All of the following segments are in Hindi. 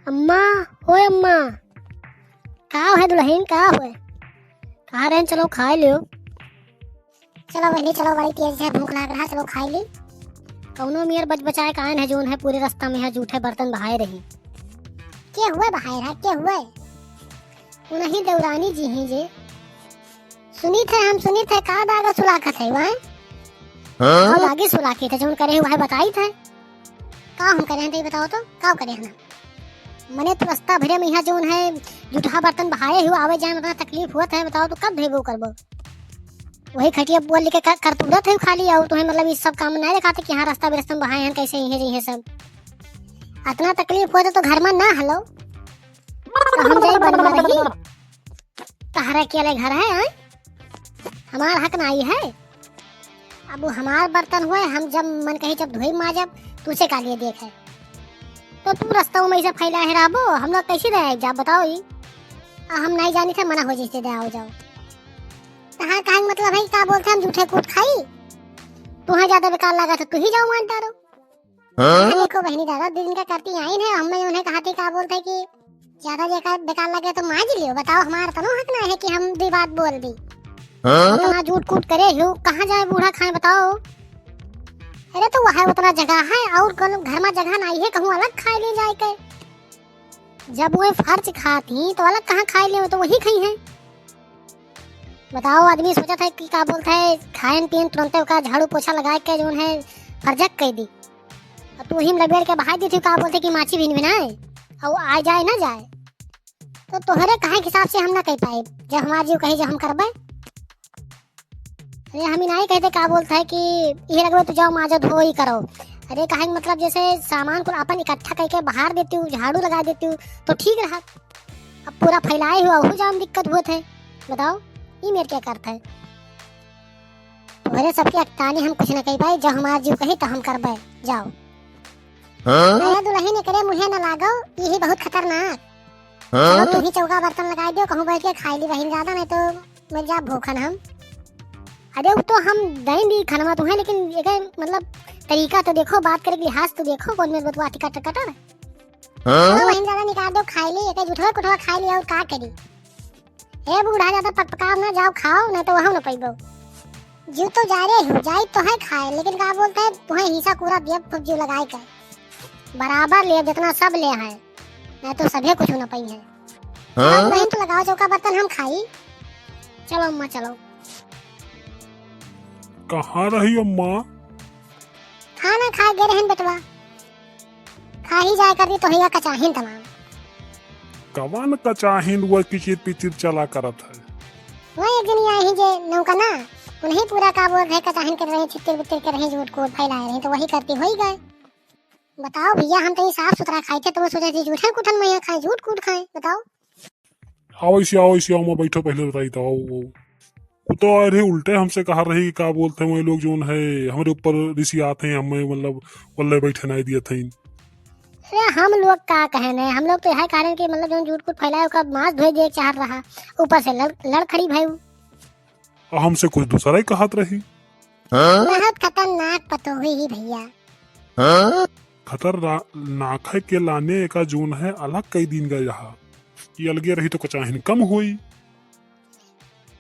अम्मा, ओए अम्मा, का है दुल्हन, का है? कहाँ रहे? चलो खा लियो। चलो बहनी, चलो, बड़ी तेज है, भूख लग रहा, चलो खा ली। कौनो मियर बच बचाए कान है जोन है पूरे रास्ता में है जूठे बर्तन बहाए रही। क्या हुआ बहाए रहा, क्या हुआ? उन्हीं देवरानी जी ही जे सुनी थे, हम सुनी थे का दागा सुलाखत है वहाँ। और आगे सुलाखी थे जोन करे वह बताई थे। का हम करे हैं बताओ तो, का करे है ना? मने तो रास्ता भरे में यहाँ जोन है जूठा बर्तन बहाए हुआ आवे जाए में तकलीफ हुआ है, बताओ तो कब भेबो करबो? वही खटिया बोल लेके कर तुरंत है खाली और तुम्हें मतलब इस सब काम नहीं दिखाते कि हाँ रास्ता बेरस्ता में बहाए हैं कैसे ये सब। इतना तकलीफ हुआ तो घर में ना हलो तो हम जाई बनवा रही तहरा के लिए घर है, हमार हक नहीं है। अब हमार बर्तन हुए, हम जब मन कही जब धोई माजब तुझे का लिए देख है तो तू रास्ता में ऐसे फैला है राबो, हम लोग कैसे रहे जा बताओ? ही हम नहीं जानी थे, मना हो जैसे दे आओ जाओ तहां कहा मतलब है का बोलते हम झूठे कूट खाई तुम्हें ज्यादा बेकार लगा तो तू ही जाओ मान डारो। देखो बहनी दादा दिन का करती आई है, हमने उन्हें कहा थी का बोलते कि ज्यादा बेकार लगे तो मांझ लियो। बताओ हमारा तनो हक ना है कि हम दी बात बोल दी। उतना झूठ कूट करे हो कहाँ जाए बूढ़ा खाए बताओ? अरे तो वह उतना जगह है और घर में जगह नहीं है, कहूँ अलग खाए ले जाए के। जब वो फर्ज खाती तो अलग कहाँ खाए ले, तो वही खाई है। बताओ आदमी सोचा था कि क्या बोलता है खाएन पियन तुरंत का झाड़ू पोछा लगा के जो है फर्जक कह दी, तू ही लबेड़ के बहा दी थी का बोलते कि माछी भिन भिनाए और आ जाए ना जाए तो तोहरे कहे हिसाब से हम ना कह पाए जब हमारे जीव कहे जब हम करबे। अरे हम ही नहीं कहते का बोलता है कि ये लगो तो जाओ माजो धो ही करो। अरे कहे मतलब जैसे सामान को अपन इकट्ठा करके बाहर देती हूँ झाड़ू लगा देती हूँ तो ठीक रहा। अब पूरा फैलाए हुआ हो जाम दिक्कत हुए थे, बताओ ये मेरे क्या करता है? तुम्हारे सबके अक्तानी हम कुछ न कह पाए, जब हमारे जीव कहे तो हम करबे जाओ। मेरा दुल्हन ने करे मुझे न लागो, यही बहुत खतरनाक। चलो तू ही चौका बर्तन लगा दियो, कहूँ बैठ के खाई ली बहन ज्यादा नहीं तो मैं जा भूखन हम। अरे वो तो हम देंगी खाना तो है लेकिन एक मतलब तरीका तो देखो, बात करे लिहाज तो देखो, कौन में बतवा टिकट कटर बहन ज्यादा निकाल दो खाई ली एक झूठा कुठवा खाई ली और का करी। ए बूढ़ा ज्यादा पकपकाव ना जाओ खाओ नहीं तो वहां न पैबो। जीव तो जा रहे हो जाई तो है खाए लेकिन का बोलते है तुम्हें हिस्सा पूरा दिया खूब जीव लगाए के बराबर ले जितना सब ले है नहीं तो सभी कुछ न पाई है। बहन तो लगाओ चौका बर्तन हम खाई। चलो अम्मा चलो। कहाँ रही अम्मा? खाना खा गए रहन बेटवा, खा ही जाए कर दी तो हिया कचाहिन तमाम। कवन कचाहिन वो किचिर पिचिर चला करत है। वो एक दिन आई ही जे नौका ना उन्हीं पूरा का बोल है कचाहिन कर रहे छितिर बितिर कर रहे झूठ कोट फैलाए रहे तो वही करती हो ही गए। बताओ भैया हम कहीं साफ सुथरा खाए थे तो मैं सोचा थी झूठन कुठन में यहाँ खाए झूठ कूट खाए। बताओ आओ इसी आओ मैं बैठो पहले बताई तो वो तो आ रहे उल्टे हमसे कहा रही क्या बोलते हैं वो लोग जो है हमारे ऊपर ऋषि आते हैं हमें मतलब वल्ले बैठे नहीं दिए थे। अरे हम लोग का कहने, हम लोग तो यह कारण कि मतलब जो झूठ कूट फैलाए उसका मांस धोए दे चाह रहा ऊपर से लड़ खड़ी भाई हमसे कुछ दूसरा ही कहत रही। बहुत खतरनाक पतो हुई ही भैया। खतरनाक है के लाने का जोन है अलग कई दिन गए रहा ये अलगे रही तो कचाहिन कम हुई।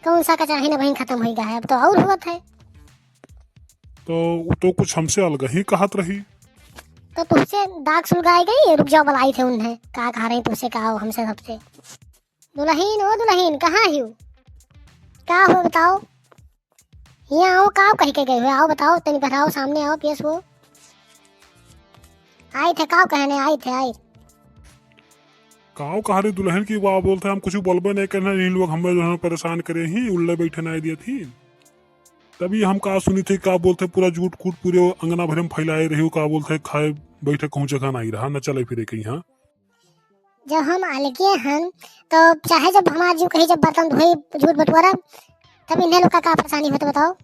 कौन सा कचाहिन वहीं खत्म हो गया है, अब तो और हुआ था। तो कुछ हमसे अलग ही कहत रही तो तुझसे दाग सुलगाई गई, रुक जाओ बुलाई थे उन्हें का कहा रही तुझसे कहा हमसे सबसे। दुल्हन ओ दुल्हन कहाँ ही क्या हो बताओ? यहाँ आओ का कहीं के गए हुए आओ बताओ तनी बताओ सामने आओ पेश हो। आए थे का कहने आए थे आए काव कहा रही दुल्हन की बात बोलते हम कुछ बोलबे नहीं करना इन लोग हमें जो है परेशान करे ही उल्ले बैठे नहीं दिए थी तभी हम का सुनी थी का बोलते पूरा झूठ कूट पूरे अंगना भरे में फैलाए रही का बोलते खाए बैठे कहूँ जगह नहीं रहा न चले फिरे कहीं। हाँ जब हम अलगे हैं तो चाहे जब हमारे जीव कहीं जब बर्तन धोए झूठ बटवारा तब इन्हें लोग का परेशानी होता बताओ?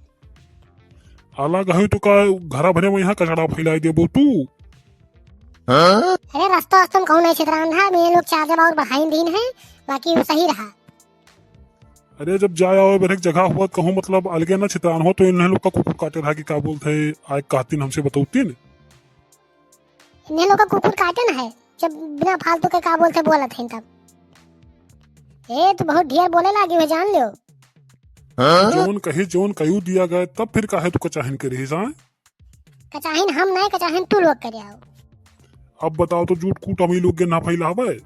अलग है तो का घरा भरे में यहाँ कचड़ा फैला दे बो तू। अरे रास्ता वास्ता में कहूँ नहीं छितरान रहा मेरे लोग चार जब और बढ़ाई दिन है बाकी सही रहा। अरे जब जाया हो एक जगह हुआ कहूँ मतलब अलगे ना छितान हो तो इन्हें लोग का कुकुर काटे रहा कि क्या बोलते है आए कहती हमसे बतौती न इन्हें लोग का कुकुर काटे ना है जब बिना फालतू के का बोलते बोलत हैं तब। ए तो बहुत ढेर बोले लागी है, जान लियो। जोन कहे जोन कयू दिया गए, तब फिर काहे तू कचाहिन करे ही जाए? कचाहिन हम नहीं, कचाहिन तू लोग करे आओ। अब बताओ तो झूठ कूट हम ही लोग के ना फैलावे।